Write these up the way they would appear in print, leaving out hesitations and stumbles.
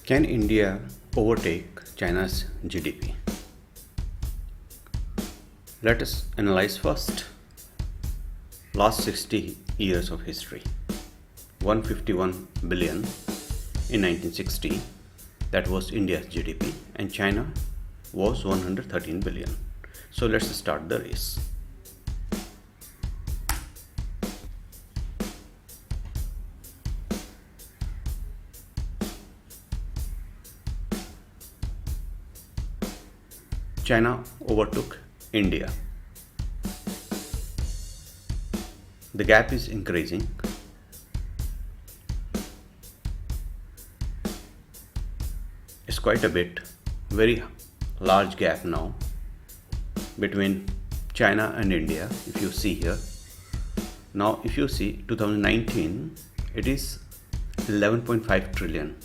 Can India overtake China's GDP? Let us analyze first last 60 years of history. 151 billion in 1960, that was India's GDP, and China was 113 billion. So let's start the race. China overtook India. The gap is increasing. It's quite a bit, very large gap now between China and India. If you see here, now if you see 2019, it is $11.5 trillion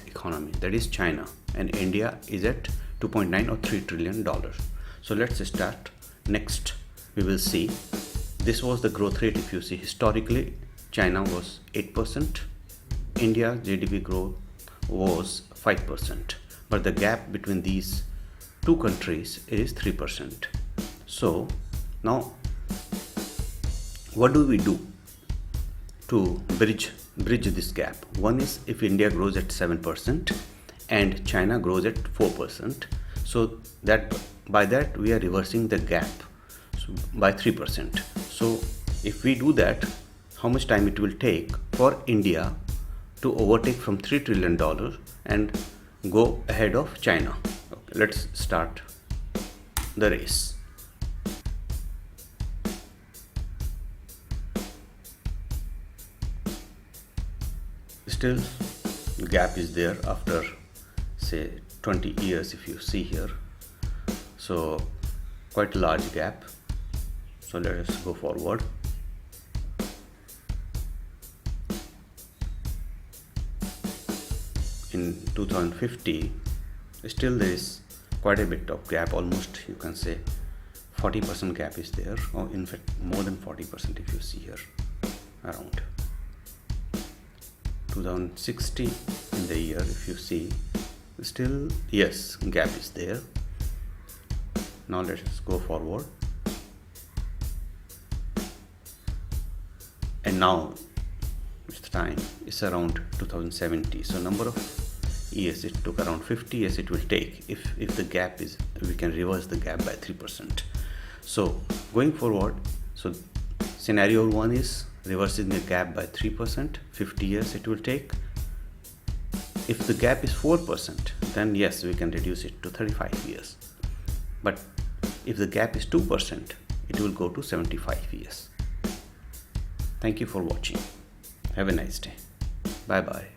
economy, that is China, and India is at 2.9 or 3 trillion dollars. So let's start. Next we will see, this was the growth rate. If you see historically, China was 8%, India GDP growth was 5%, but the gap between these two countries is 3%. So now what do we do to bridge this gap? One is, if India grows at 7% and China grows at 4%, so that by that we are reversing the gap by 3%. So if we do that, how much time it will take for India to overtake from $3 trillion and go ahead of China? Okay, let's start the race. Still the gap is there after say 20 years, if you see here. So quite a large gap. So let us go forward. In 2050, still there is quite a bit of gap, almost you can say 40% gap is there, or in fact more than 40% if you see here around. 2060 in the year, if you see, still yes, gap is there. Now let us go forward, and now it's the time, it's around 2070. So number of years it took, around 50 years it will take if the gap is, we can reverse the gap by 3%. So going forward, so scenario one is reversing the gap by 3%, 50 years it will take. If the gap is 4%, then yes, we can reduce it to 35 years. But if the gap is 2%, it will go to 75 years. Thank you for watching. Have a nice day. Bye bye.